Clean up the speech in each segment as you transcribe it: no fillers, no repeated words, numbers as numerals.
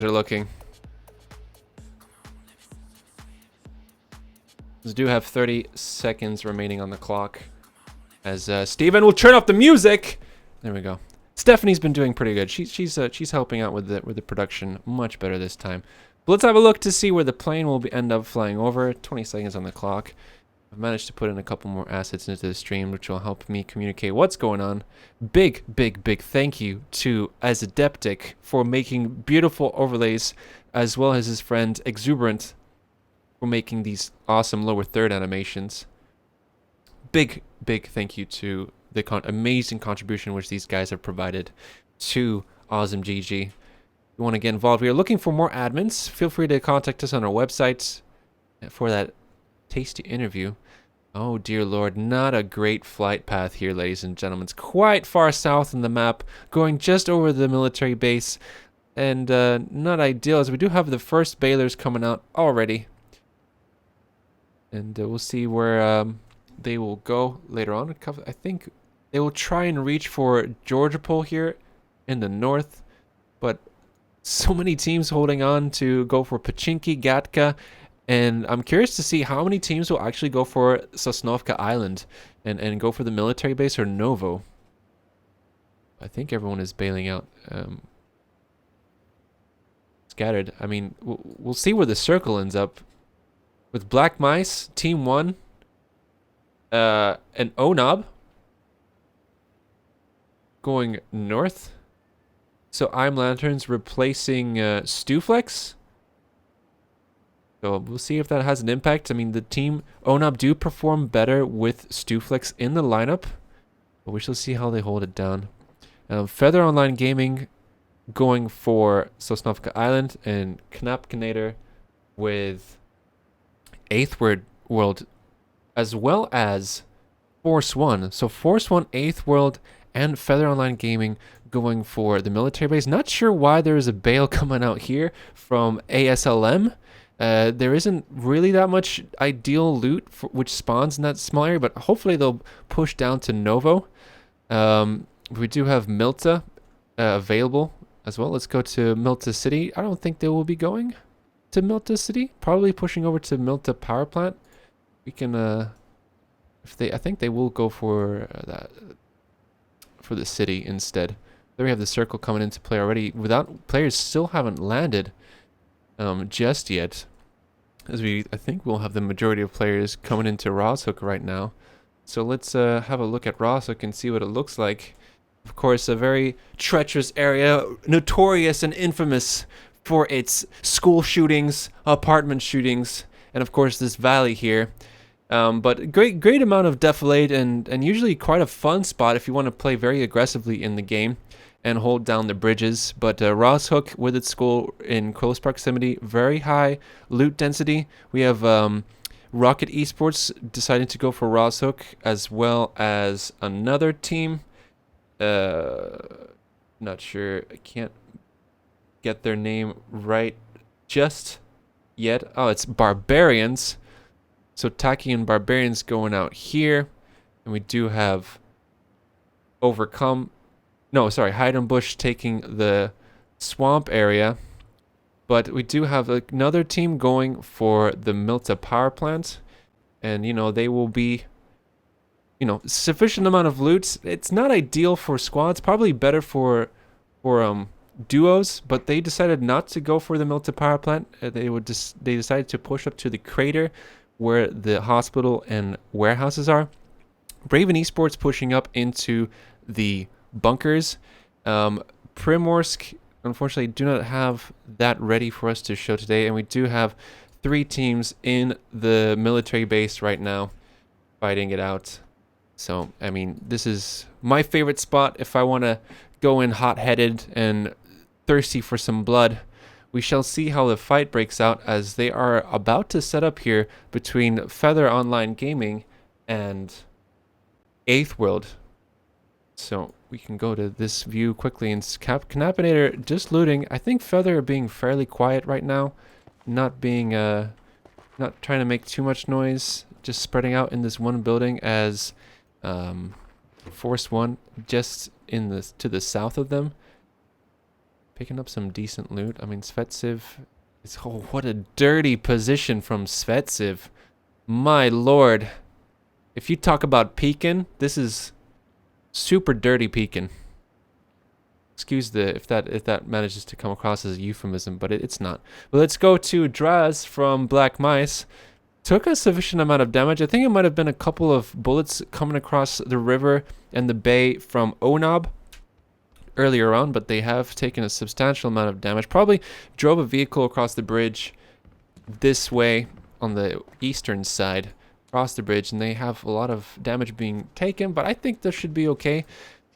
They're looking. We do have 30 seconds remaining on the clock. As Steven will turn off the music. There we go. Stephanie's been doing pretty good. She's helping out with the production much better this time. But let's have a look to see where the plane will end up flying over. 20 seconds on the clock. I've managed to put in a couple more assets into the stream, which will help me communicate what's going on. Big thank you to Azadeptic for making beautiful overlays, as well as his friend Exuberant for making these awesome lower third animations. Big thank you to the amazing contribution which these guys have provided to Auzom GG. If you want to get involved, we are looking for more admins. Feel free to contact us on our website for that tasty interview. Oh dear lord, not a great flight path here, ladies and gentlemen. It's quite far south in the map, going just over the military base, and not ideal, as we do have the first Baylors coming out already. And we'll see where they will go later on. I think they will try and reach for Georgopol here in the north, but so many teams holding on to go for Pachinki, Gatka, and I'm curious to see how many teams will actually go for Sosnovka Island and go for the military base or Novo. I think everyone is bailing out. Scattered. I mean, we'll see where the circle ends up. With Black Mice, Team 1, and Onob going north. So I'm Lanterns replacing Stuflex. So we'll see if that has an impact. I mean, the team Onob do perform better with Stuflex in the lineup, but we shall see how they hold it down. Feather Online Gaming going for Sosnovka Island, and Knapkinator with 8th World, as well as Force 1. So Force 1, 8th World, and Feather Online Gaming going for the military base. Not sure why there is a bail coming out here from ASLM. There isn't really that much ideal loot which spawns in that small area, but hopefully they'll push down to Novo. We do have Milta available as well. Let's go to Milta City. I don't think they will be going to Milta City, probably pushing over to Milta Power Plant. We can, I think they will go for for the city instead. There we have the circle coming into play already. Without players still haven't landed just yet, as I think we'll have the majority of players coming into Rosshook right now. So let's have a look at Rosshook and see what it looks like. Of course, a very treacherous area, notorious and infamous for its school shootings, apartment shootings, and of course this valley here. But great amount of defilade, and usually quite a fun spot if you want to play very aggressively in the game and hold down the bridges. But Rosshook with its school in close proximity, very high loot density. We have Rocket Esports deciding to go for Rosshook, as well as another team. Not sure, I can't get their name right just yet. Oh, it's Barbarians. So Taki and Barbarians going out here. And we do have Hide and Bush taking the swamp area. But we do have another team going for the Milta power plant. And, they will be, sufficient amount of loot. It's not ideal for squads. Probably better for duos, but they decided not to go for the Milta power plant. They decided to push up to the crater where the hospital and warehouses are. Braven Esports pushing up into the bunkers. Primorsk, unfortunately, do not have that ready for us to show today, and we do have 3 teams in the military base right now fighting it out. So, I mean, this is my favorite spot if I want to go in hot-headed and thirsty for some blood. We shall see how the fight breaks out, as they are about to set up here between Feather Online Gaming and 8th World. So we can go to this view quickly, and Knapinator just looting. I think Feather are being fairly quiet right now, not trying to make too much noise, just spreading out in this one building, as Force 1 just to the south of them, Picking up some decent loot. I mean, Svetsiv is... Oh, what a dirty position from Svetsiv. My lord. If you talk about peeking, this is super dirty peeking. Excuse the if that manages to come across as a euphemism, but it's not. But let's go to Draz from Black Mice. Took a sufficient amount of damage. I think it might have been a couple of bullets coming across the river and the bay from Onob earlier on, but they have taken a substantial amount of damage. Probably drove a vehicle across the bridge this way on the eastern side, across the bridge, and they have a lot of damage being taken, but I think this should be okay.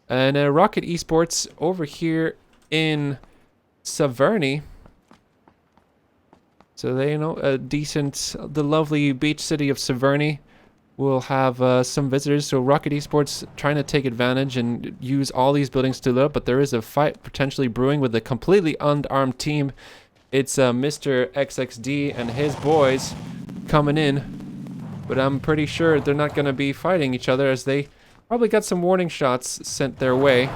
And Rocket Esports over here in Saverny. So they, you know, the lovely beach city of Saverny will have some visitors. So Rocket Esports trying to take advantage and use all these buildings to loot, but there is a fight potentially brewing with a completely unarmed team. It's Mr. XXD and his boys coming in, but I'm pretty sure they're not going to be fighting each other, as they probably got some warning shots sent their way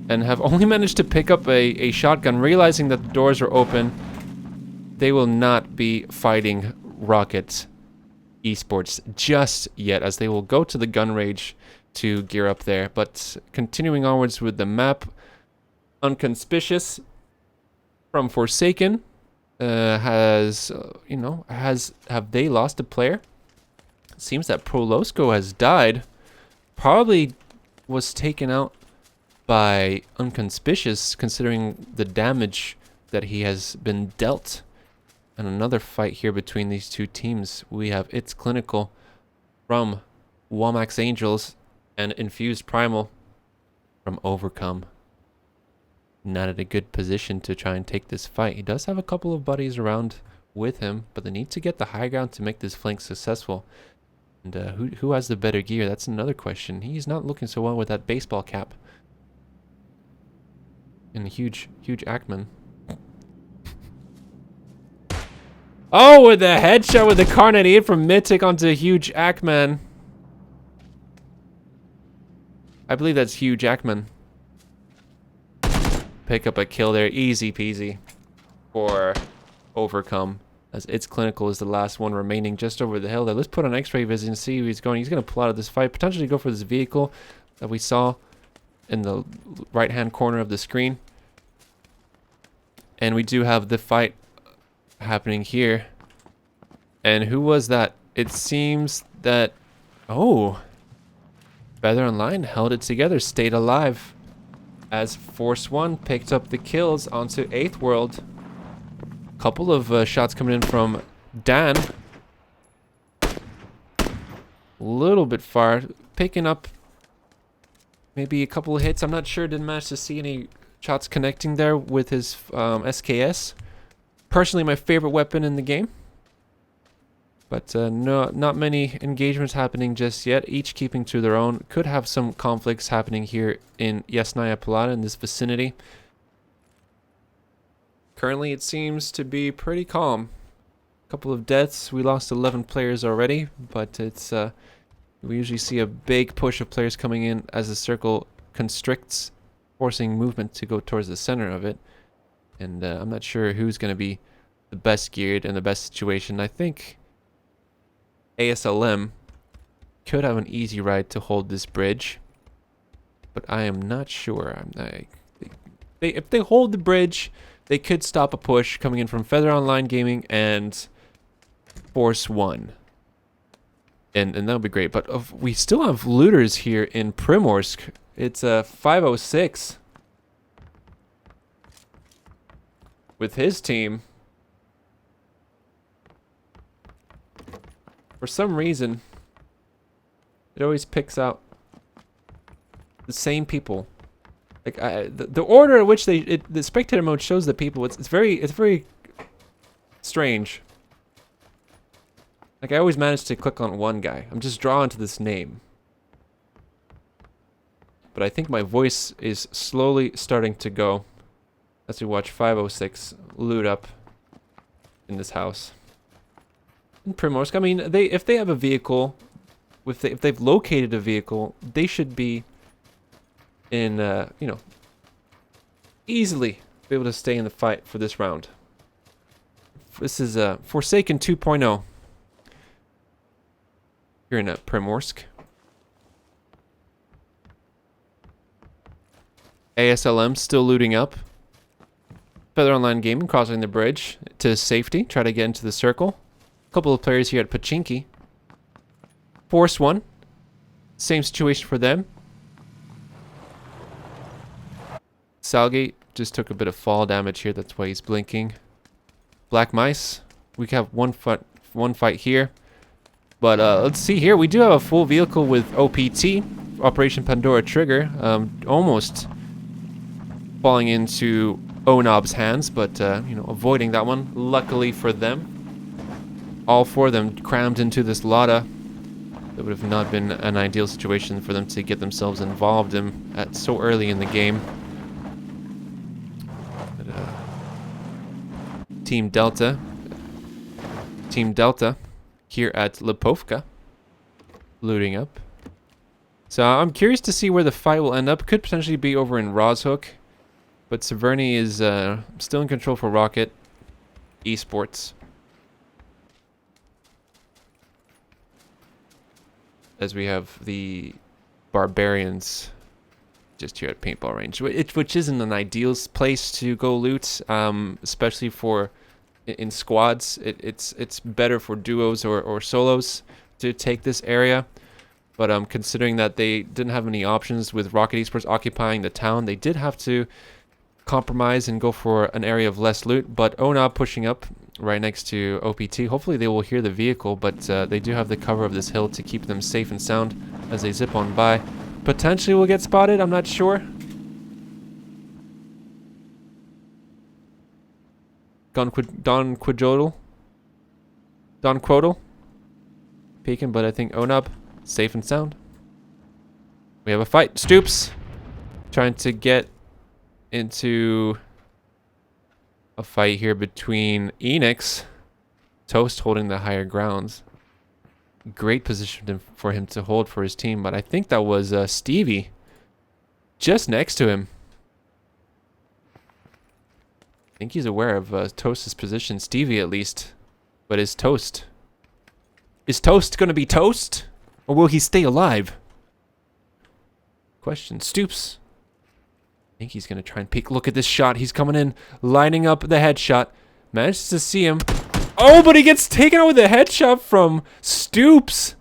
and have only managed to pick up a shotgun, realizing that the doors are open. They will not be fighting Rocket Esports just yet, as they will go to the gun range to gear up there. But continuing onwards with the map, Unconspicuous from Forsaken have they lost a player? Seems that Prolosco has died. Probably was taken out by Unconspicuous, considering the damage that he has been dealt. And another fight here between these two teams. We have It's Clinical from Womax Angels and Infused Primal from Overcome. Not at a good position to try and take this fight. He does have a couple of buddies around with him, but they need to get the high ground to make this flank successful. And who has the better gear? That's another question. He's not looking so well with that baseball cap. And a huge Ackman. Oh, with the headshot with the Carnate from Mythic onto huge Ackman. I believe that's huge Ackman. Pick up a kill there. Easy peasy for Overcome. As It's Clinical is the last one remaining just over the hill there. Let's put an X-ray visit and see who he's going. He's going to pull out of this fight. Potentially go for this vehicle that we saw in the right-hand corner of the screen. And we do have the fight happening here. And who was that? It seems that... Oh! Feather Online held it together, stayed alive. As Force 1 picked up the kills onto 8th World. Couple of shots coming in from Dan. A little bit far. Picking up maybe a couple of hits. I'm not sure. Didn't manage to see any shots connecting there with his SKS. Personally, my favorite weapon in the game. But not many engagements happening just yet. Each keeping to their own. Could have some conflicts happening here in Yasnaya Palata in this vicinity. Currently, it seems to be pretty calm. A couple of deaths. We lost 11 players already, but it's we usually see a big push of players coming in as the circle constricts, forcing movement to go towards the center of it. And I'm not sure who's going to be the best geared and the best situation. I think ASLM could have an easy ride to hold this bridge, but I am not sure. If they hold the bridge, they could stop a push coming in from Feather Online Gaming and Force 1. And that would be great. But we still have looters here in Primorsk. It's a 506 with his team. For some reason, it always picks out the same people. Like the order in which the spectator mode shows the people, it's very strange. Like I always manage to click on one guy. I'm just drawn to this name. But I think my voice is slowly starting to go as we watch 506 loot up in this house. In Primorsk, I mean, if they have a vehicle, if they've located a vehicle, they should be in easily be able to stay in the fight for this round. This is Forsaken 2.0 here in Primorsk. ASLM still looting up. Feather Online Gaming crossing the bridge to safety. Try to get into the circle. A couple of players here at Pachinki. Force 1. Same situation for them. Salgate just took a bit of fall damage here. That's why he's blinking. Black Mice. We have one fight here. But let's see here. We do have a full vehicle with OPT. Operation Pandora Trigger. Almost falling into Onob's hands, but you know, avoiding that one. Luckily for them, all four of them crammed into this Lada. That would have not been an ideal situation for them to get themselves involved in at so early in the game. But, Team Delta here at Lipovka, looting up. So I'm curious to see where the fight will end up. Could potentially be over in Roshook. But Severny is still in control for Rocket Esports. As we have the Barbarians just here at Paintball Range, which isn't an ideal place to go loot, especially for in squads. It's better for duos or solos to take this area. But considering that they didn't have any options with Rocket Esports occupying the town, they did have to compromise and go for an area of less loot. But Onob pushing up right next to OPT. Hopefully they will hear the vehicle, but they do have the cover of this hill to keep them safe and sound as they zip on by. Potentially will get spotted, I'm not sure. Don Quidodal peeking, but I think Onob safe and sound. We have a fight. Stoops trying to get into a fight here between Enix. Toast holding the higher grounds. Great position for him to hold for his team, but I think that was Stevie just next to him. I think he's aware of Toast's position, Stevie at least. But is Toast going to be Toast? Or will he stay alive? Question. Stoops. I think he's going to try and peek. Look at this shot. He's coming in, lining up the headshot. Manages to see him. Oh, but he gets taken out with a headshot from Stoops.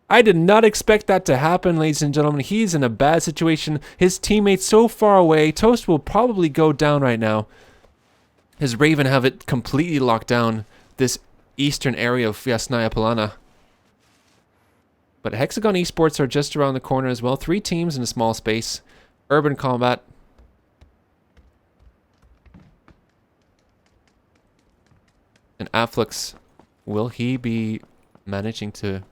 I did not expect that to happen, ladies and gentlemen. He's in a bad situation. His teammate's so far away. Toast will probably go down right now. His Raven have it completely locked down, this eastern area of Yasnaya Polana. But Hexagon Esports are just around the corner as well. 3 teams in a small space. Urban Combat. And Afflux, will he be managing to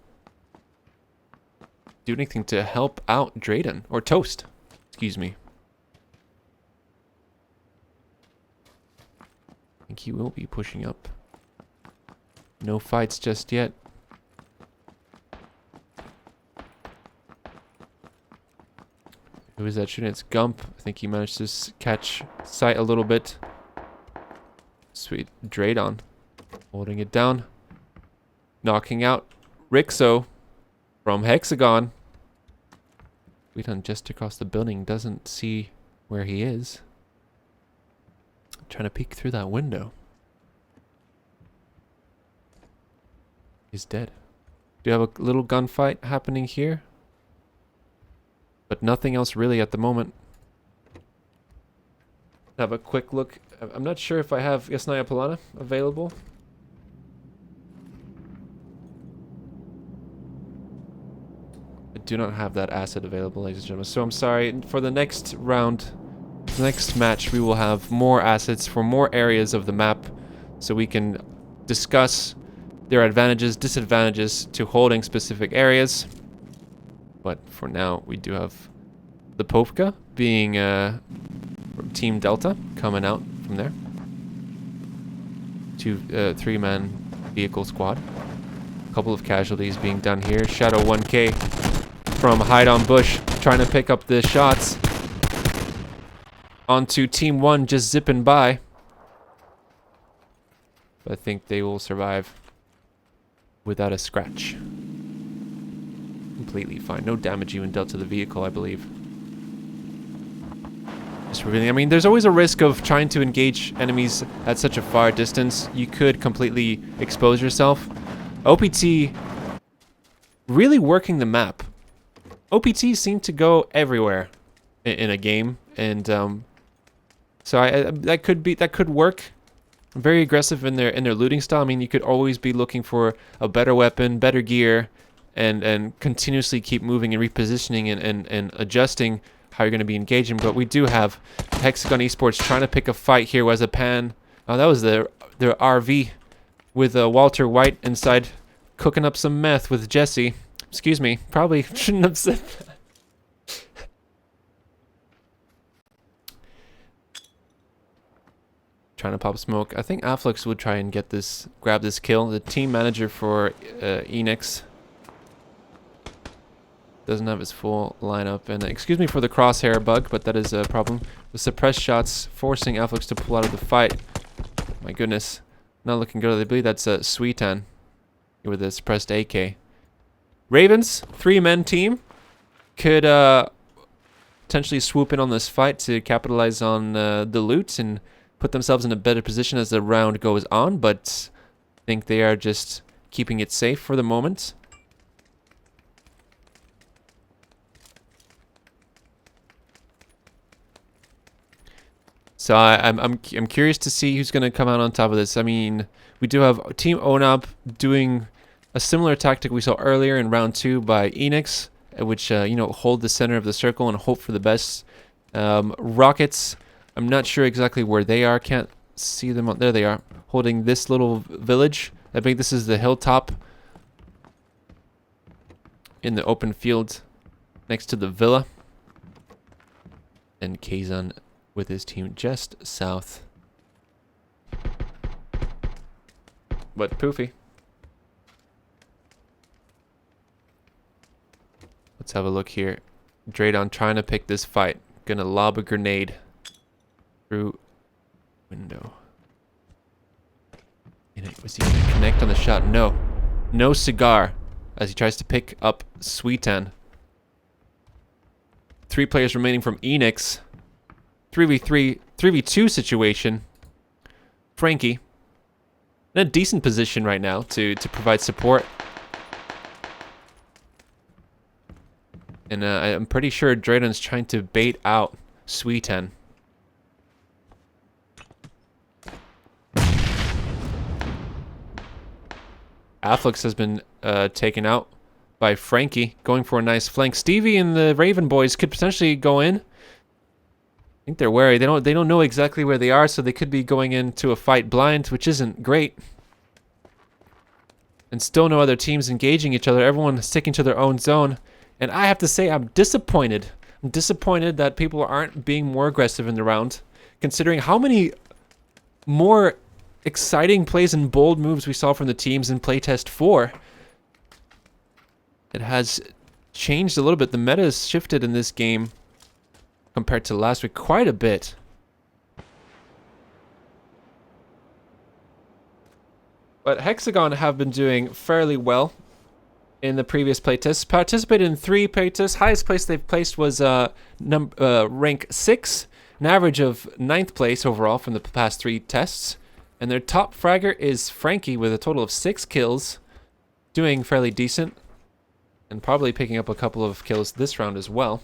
do anything to help out Drayden? Or Toast, excuse me. I think he will be pushing up. No fights just yet. Who is that shooting? It's Gump. I think he managed to catch sight a little bit. Sweet. Draydon holding it down. Knocking out Rixo from Hexagon. Weedon just across the building. Doesn't see where he is. Trying to peek through that window. He's dead. Do you have a little gunfight happening here? But nothing else really at the moment. Have a quick look. I'm not sure if I have Yasnaya Polana available. I do not have that asset available, ladies and gentlemen. So I'm sorry. For the next round, the next match, we will have more assets for more areas of the map, so we can discuss their advantages, disadvantages to holding specific areas. But for now, we do have the Povka being from Team Delta coming out from there. 3-man vehicle squad. A couple of casualties being done here. Shadow 1K from Hide on Bush trying to pick up the shots. onto Team 1 just zipping by. But I think they will survive without a scratch. Completely fine. No damage even dealt to the vehicle, I believe. Just revealing. I mean, there's always a risk of trying to engage enemies at such a far distance. You could completely expose yourself. OPT really working the map. OPT seem to go everywhere in a game, and so that could work. Very aggressive in their looting style. I mean, you could always be looking for a better weapon, better gear, and continuously keep moving and repositioning and adjusting how you're going to be engaging. But we do have Hexagon Esports trying to pick a fight here. Was a pan. Oh, that was their RV with Walter White inside cooking up some meth with Jesse. Excuse me. Probably shouldn't have said that. Trying to pop smoke. I think Afflux would try and grab this kill. The team manager for Enix doesn't have his full lineup. And excuse me for the crosshair bug, but that is a problem. The suppressed shots forcing Afflux to pull out of the fight. My goodness. Not looking good. I believe that's Sweetan with a suppressed AK. Ravens, 3-man team, could potentially swoop in on this fight to capitalize on the loot and put themselves in a better position as the round goes on, but I think they are just keeping it safe for the moment. So I'm curious to see who's going to come out on top of this. I mean, we do have Team Onab doing a similar tactic we saw earlier in round 2 by Enix, which you know, hold the center of the circle and hope for the best. Rockets, I'm not sure exactly where they are. Can't see them. There they are, holding this little village. I think this is the hilltop in the open field next to the villa. And Kazan with his team just south. But Poofy. Let's have a look here. Draydon trying to pick this fight. Gonna lob a grenade through window. Was he gonna connect on the shot? No. No cigar as he tries to pick up Sweetan. 3 players remaining from Enix. 3v3, 3v2 situation. Frankie in a decent position right now to provide support. And I'm pretty sure Draydon's trying to bait out Sweetan. Afflux has been taken out by Frankie, going for a nice flank. Stevie and the Raven boys could potentially go in. I think they're wary. They don't know exactly where they are, so they could be going into a fight blind, which isn't great. And still no other teams engaging each other. Everyone sticking to their own zone. And I have to say, I'm disappointed. I'm disappointed that people aren't being more aggressive in the round, considering how many more exciting plays and bold moves we saw from the teams in playtest 4. It has changed a little bit. The meta has shifted in this game compared to last week quite a bit. But Hexagon have been doing fairly well in the previous playtests. Participated in 3 playtests. Highest place they've placed was rank 6, an average of 9th place overall from the past 3 tests. And their top fragger is Frankie with a total of 6 kills, doing fairly decent, and probably picking up a couple of kills this round as well.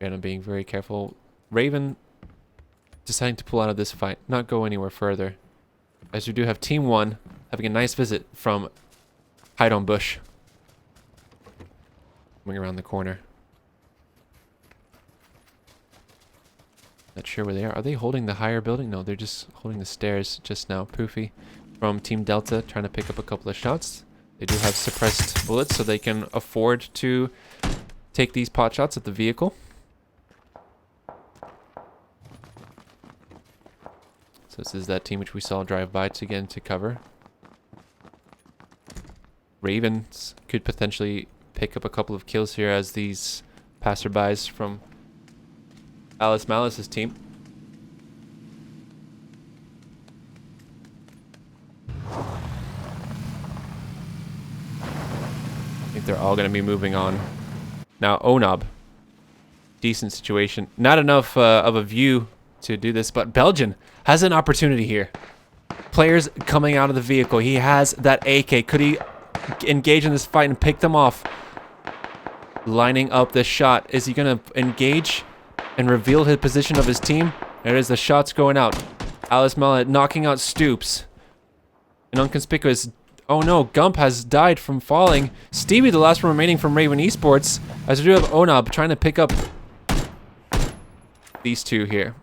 And I'm being very careful. Raven deciding to pull out of this fight, not go anywhere further. As we do have Team 1 having a nice visit from Hide on Bush. Coming around the corner. Not sure where they are. Are they holding the higher building? No, they're just holding the stairs just now. Poofy from Team Delta trying to pick up a couple of shots. They do have suppressed bullets, so they can afford to take these pot shots at the vehicle. So this is that team which we saw drive by to get into cover. Ravens could potentially pick up a couple of kills here as these passerbys from Alice Malice's team. I think they're all going to be moving on. Now, Onob. Decent situation. Not enough of a view to do this, but Belgian has an opportunity here. Players coming out of the vehicle. He has that AK. Could he engage in this fight and pick them off? Lining up this shot. Is he going to engage and reveal his position of his team? There it is. The shot's going out. Alice Mallet knocking out Stoops. An inconspicuous... Oh no, Gump has died from falling. Stevie, the last one remaining from Raven Esports. As we do have Onob trying to pick up these two here.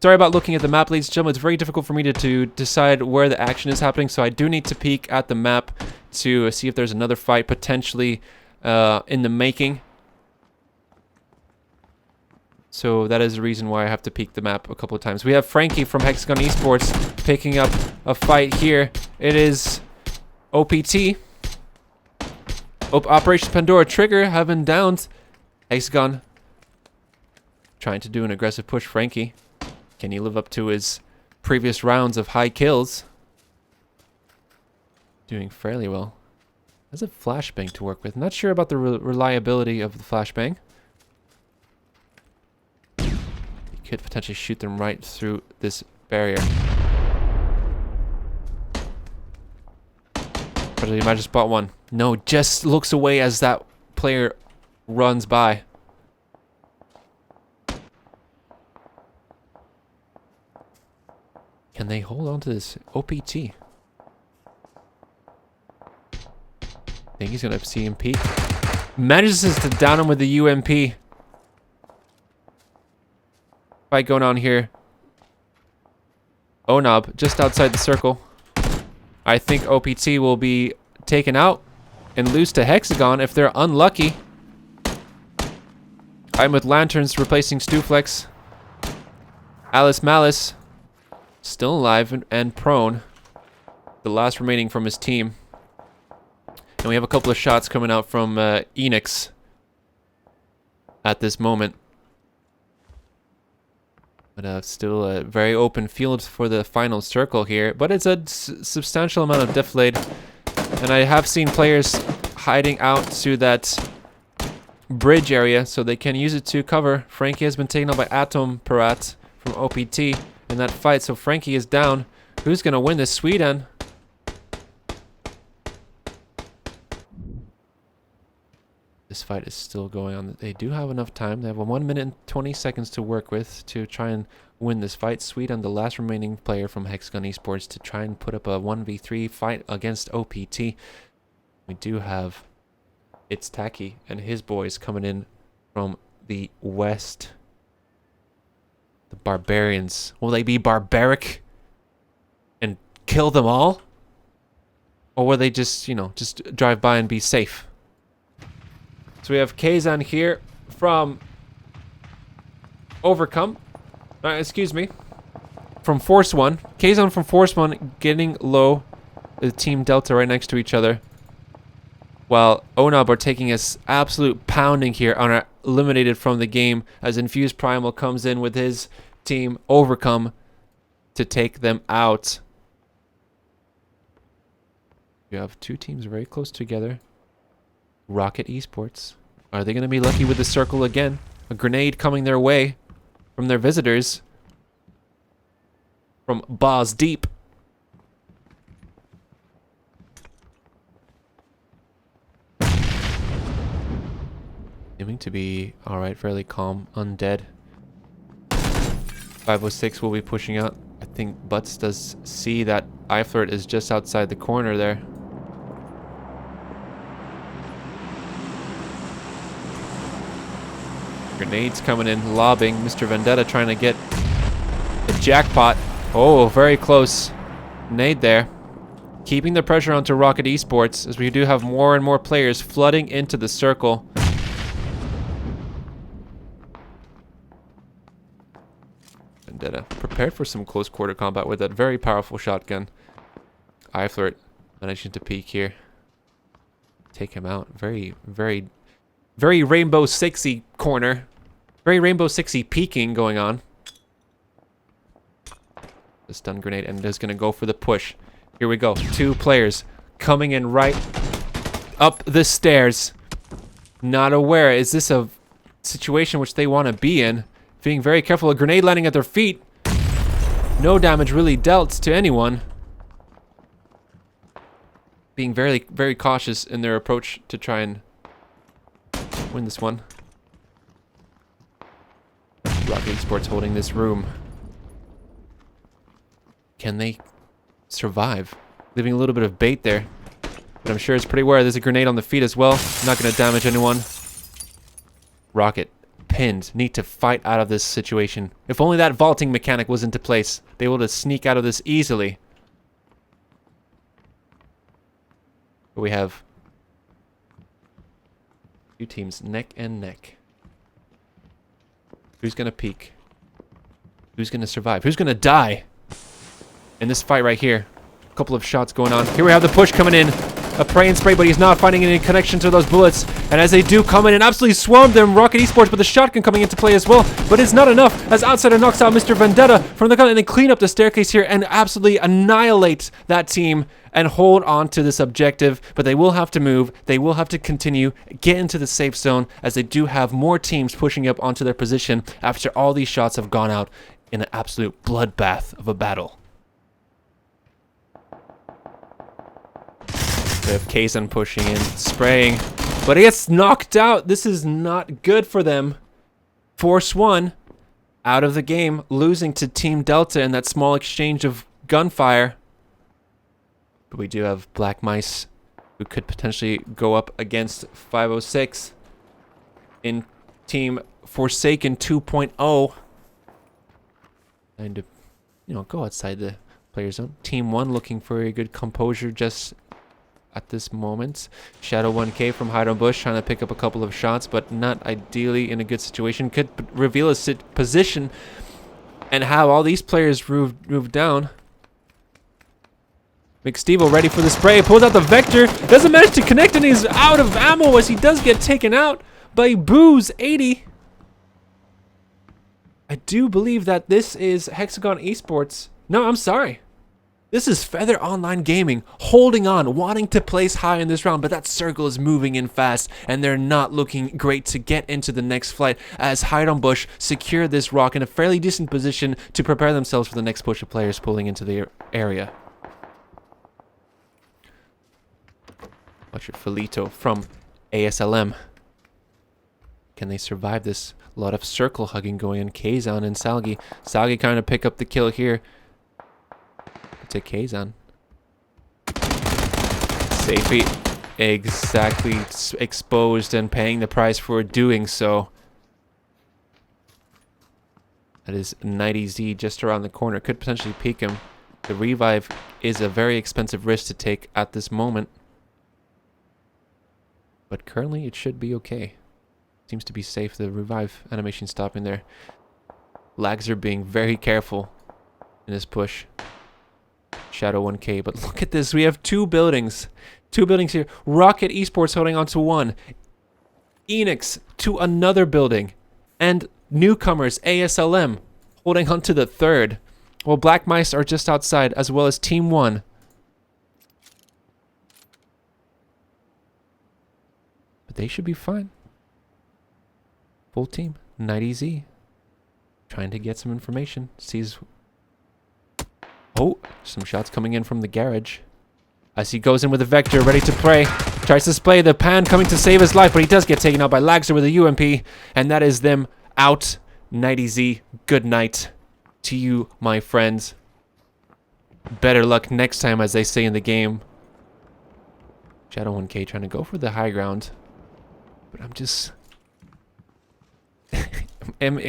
Sorry about looking at the map, ladies and gentlemen. It's very difficult for me to decide where the action is happening, so I do need to peek at the map to see if there's another fight potentially in the making. So that is the reason why I have to peek the map a couple of times. We have Frankie from Hexagon Esports picking up a fight here. It is OPT. Operation Pandora Trigger have been downed. Hexagon trying to do an aggressive push. Frankie, can he live up to his previous rounds of high kills? Doing fairly well. Has a flashbang to work with. Not sure about the reliability of the flashbang. Could potentially shoot them right through this barrier. But he might just spot one. No, just looks away as that player runs by. Can they hold on to this OPT? I think he's gonna CMP. Manages to down him with the UMP. Fight going on here. Onob just outside the circle. I think OPT will be taken out and lose to Hexagon if they're unlucky. I'm with Lanterns replacing Stuflex. Alice Malice still alive and prone. The last remaining from his team. And we have a couple of shots coming out from Enix at this moment. But still a very open field for the final circle here. But it's a substantial amount of deflate. And I have seen players hiding out to that bridge area so they can use it to cover. Frankie has been taken out by Atom Parat from OPT in that fight. So Frankie is down. Who's going to win this? Sweden. This fight is still going on. They do have enough time. They have 1 minute and 20 seconds to work with to try and win this fight. Sweden, the last remaining player from Hexagon Esports, to try and put up a 1v3 fight against OPT. We do have It's Tacky and his boys coming in from the west. The Barbarians. Will they be barbaric and kill them all? Or will they just, you know, just drive by and be safe? So we have Kazan here from Overcome. Excuse me. From Force One. Kazan from Force One getting low. The Team Delta right next to each other. While Onob are taking us absolute pounding here on our eliminated from the game as Infused Primal comes in with his team Overcome to take them out. You have two teams very close together. Rocket Esports. Are they going to be lucky with the circle again? A grenade coming their way from their visitors. From Boz Deep. Seeming to be alright, fairly calm. Undead. 506 will be pushing out. I think Butts does see that iFlirt is just outside the corner there. Grenades coming in, lobbing. Mr. Vendetta trying to get the jackpot. Oh, very close. Nade there. Keeping the pressure onto Rocket Esports as we do have more and more players flooding into the circle. Vendetta prepared for some close quarter combat with that very powerful shotgun. iFlirt managing to peek here. Take him out. Very, very, very Rainbow Sixy corner. Very Rainbow Sixy peeking going on. The stun grenade, and is going to go for the push. Here we go. 2 players coming in right up the stairs. Not aware. Is this a situation which they want to be in? Being very careful. A grenade landing at their feet. No damage really dealt to anyone. Being very, very cautious in their approach to try and win this one. Rocket Esports holding this room. Can they survive? Leaving a little bit of bait there. But I'm sure it's pretty aware. There's a grenade on the feet as well. Not going to damage anyone. Rocket pinned. Need to fight out of this situation. If only that vaulting mechanic was into place. They would have sneak out of this easily. But we have 2 teams neck and neck. Who's going to peek? Who's going to survive? Who's going to die? In this fight right here. A couple of shots going on. Here we have the push coming in. A pray and spray, but he's not finding any connection to those bullets. And as they do come in and absolutely swarm them, Rocket Esports, but the shotgun coming into play as well. But it's not enough as Outsider knocks out Mr. Vendetta from the gun, and they clean up the staircase here and absolutely annihilate that team and hold on to this objective. But they will have to move. They will have to continue, get into the safe zone, as they do have more teams pushing up onto their position after all these shots have gone out in an absolute bloodbath of a battle. We have Kazan pushing in, spraying, but he gets knocked out. This is not good for them. Force 1 out of the game, losing to Team Delta in that small exchange of gunfire. But we do have Black Mice, who could potentially go up against 506 in Team Forsaken 2.0. And to, go outside the player zone. Team 1 looking for a good composure just at this moment. Shadow 1K from Hide on Bush trying to pick up a couple of shots, but not ideally in a good situation. Could reveal a position and have all these players move down. McStevo ready for the spray. Pulls out the Vector. Doesn't manage to connect, and he's out of ammo as he does get taken out by Booze80. I do believe that this is Hexagon Esports. No, I'm sorry. This is Feather Online Gaming holding on, wanting to place high in this round, but that circle is moving in fast, and they're not looking great to get into the next flight as Hide on Bush secure this rock in a fairly decent position to prepare themselves for the next push of players pulling into the area. Watch it, Felito from ASLM. Can they survive this? A lot of circle hugging going on. Kazan and Salgi. Salgi kind of pick up the kill here. To Kazan. Safety exactly exposed and paying the price for doing so. That is 90Z just around the corner. Could potentially peek him. The revive is a very expensive risk to take at this moment. But currently it should be okay. Seems to be safe. The revive animation stopping there. Lags are being very careful in this push. Shadow 1K, but look at this. We have 2 buildings. 2 buildings here. Rocket Esports holding on to 1. Enix to another building. And newcomers, ASLM, holding on to the 3rd. While Black Mice are just outside, as well as Team 1. But they should be fine. Full team. 90Z. Trying to get some information. Sees... Oh, some shots coming in from the garage. As he goes in with a Vector, ready to pray. Tries to spray the pan coming to save his life, but he does get taken out by Lagzer with a UMP. And that is them out. 90Z, good night to you, my friends. Better luck next time, as they say in the game. Shadow 1K trying to go for the high ground. But I'm just... I'm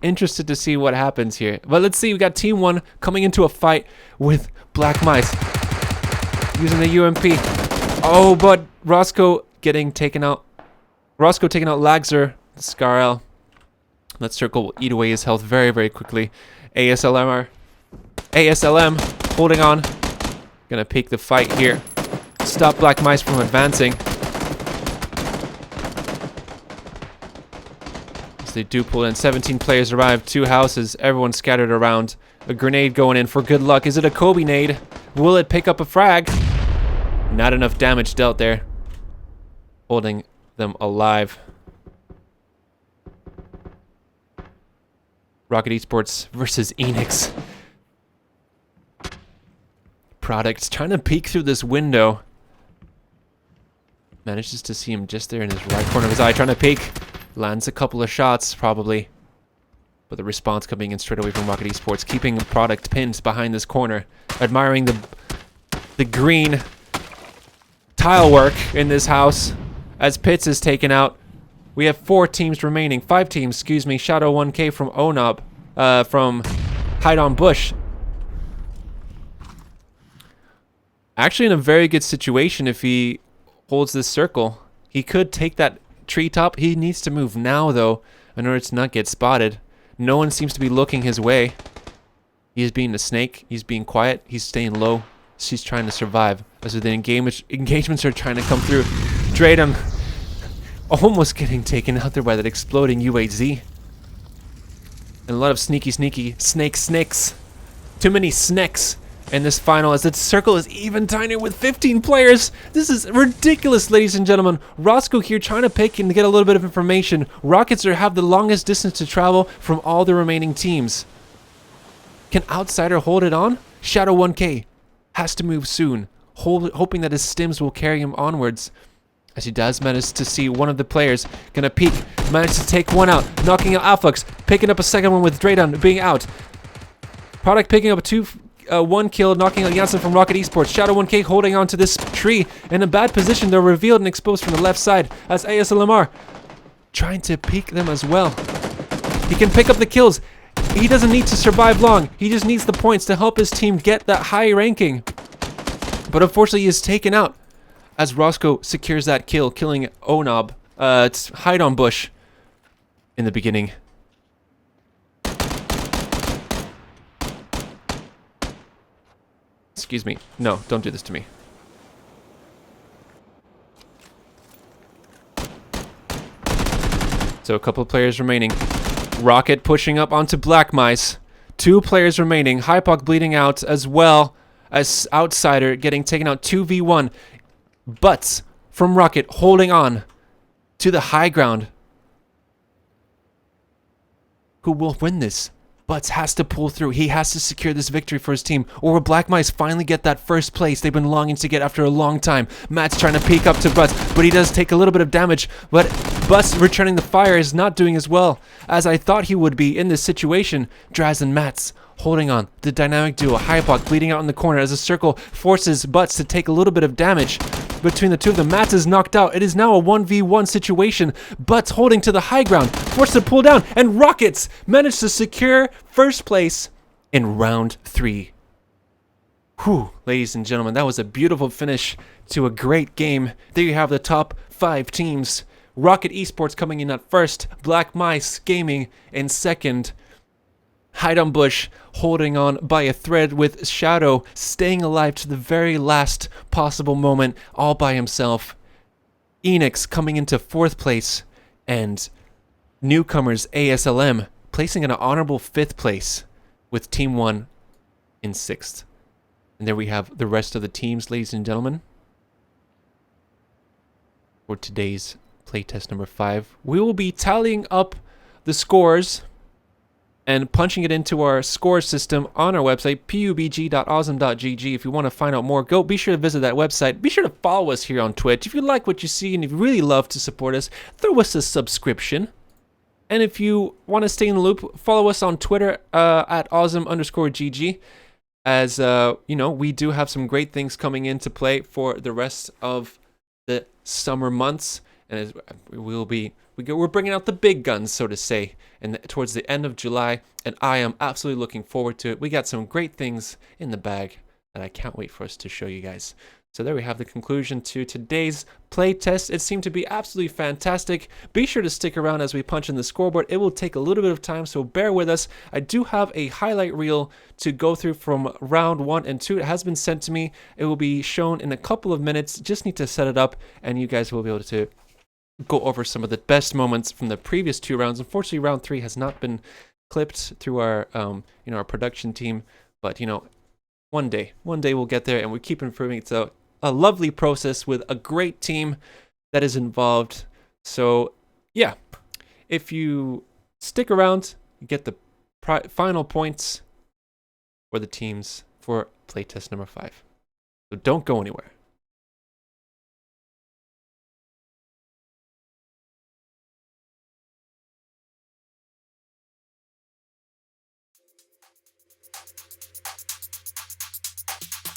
interested to see what happens here. But let's see, we got Team 1 coming into a fight with Black Mice. Using the UMP. Oh, but Roscoe getting taken out. Roscoe taking out Lagzer. Scarl. That circle will eat away his health very, very quickly. ASLM holding on. Gonna peek the fight here. Stop Black Mice from advancing. they do pull in. 17 players arrive, 2 houses, everyone scattered around. A grenade going in for good luck. Is it a Kobe nade? Will it pick up a frag? Not enough damage dealt there. Holding them alive. Rocket Esports versus Enix. Products trying to peek through this window. Manages to see him just there in his right corner of his eye, trying to peek. Lands a couple of shots, probably. But the response coming in straight away from Rocket Esports, keeping Product pinned behind this corner. Admiring the green tile work in this house as Pitts is taken out. We have 4 teams remaining. 5 teams, excuse me. Shadow 1K from Onob, from Hide on Bush. Actually in a very good situation if he holds this circle. He could take that treetop. He needs to move now, though, in order to not get spotted. No one seems to be looking his way. He is being a snake. He's being quiet. He's staying low. She's trying to survive. As the engagements are trying to come through. Draydon almost getting taken out there by that exploding UAZ. And a lot of sneaky snakes. Too many snakes in this final as the circle is even tinier with 15 players. This is ridiculous, ladies and gentlemen. Roscoe here trying to pick and get a little bit of information. Rockets have the longest distance to travel from all the remaining teams. Can Outsider hold it on? Shadow 1K has to move soon, hoping that his stims will carry him onwards. As he does manage to see one of the players gonna peek, managed to take one out, knocking out Alphux, picking up a second one with Draydon being out. Product picking up a 1 kill, knocking out Janssen from Rocket Esports. Shadow 1K holding on to this tree in a bad position. They're revealed and exposed from the left side as ASLMR trying to peek them as well. He can pick up the kills. He doesn't need to survive long. He just needs the points to help his team get that high ranking. But unfortunately, he is taken out as Roscoe secures that kill, killing Onob. It's Hide on Bush in the beginning. Excuse me. No, don't do this to me. So a couple of players remaining. Rocket pushing up onto Black Mice. 2 players remaining. Hypoc bleeding out as well as Outsider getting taken out 2v1. Butts from Rocket holding on to the high ground. Who will win this? Butts has to pull through. He has to secure this victory for his team. Or will Black Mice finally get that first place they've been longing to get after a long time? Matt's trying to peek up to Butts, but he does take a little bit of damage. But Butts returning the fire is not doing as well as I thought he would be in this situation. Draz and Mats holding on. The dynamic duo. Hypoc bleeding out in the corner as a circle forces Butts to take a little bit of damage. Between the two of them, Mats is knocked out. It is now a 1v1 situation. Butts holding to the high ground, forced to pull down, and Rockets managed to secure first place in round 3. Whew, ladies and gentlemen, that was a beautiful finish to a great game. There you have the top 5 teams. Rocket Esports coming in at first, Black Mice Gaming in second. Hide on Bush holding on by a thread with Shadow staying alive to the very last possible moment all by himself. Enix coming into 4th place and newcomers ASLM placing in an honorable 5th place with Team 1 in 6th. And there we have the rest of the teams, ladies and gentlemen, for today's playtest number 5. We will be tallying up the scores and punching it into our score system on our website, pubg.auzom.gg. If you want to find out more, be sure to visit that website. Be sure to follow us here on Twitch. If you like what you see and if you really love to support us, throw us a subscription. And if you want to stay in the loop, follow us on Twitter at Auzom_GG. As, you know, we do have some great things coming into play for the rest of the summer months. And as we're bringing out the big guns, so to say, and towards the end of July, and I am absolutely looking forward to it. We got some great things in the bag that I can't wait for us to show you guys. So there we have the conclusion to today's playtest. It seemed to be absolutely fantastic. Be sure to stick around as we punch in the scoreboard. It will take a little bit of time, so bear with us. I do have a highlight reel to go through from round 1 and 2. It has been sent to me. It will be shown in a couple of minutes. Just need to set it up, and you guys will be able to go over some of the best moments from the previous 2 rounds. Unfortunately, round 3 has not been clipped through our our production team, but one day we'll get there, and we keep improving. It's a lovely process with a great team that is involved. So yeah, if you stick around, you get the final points for the teams for playtest number 5. So don't go anywhere.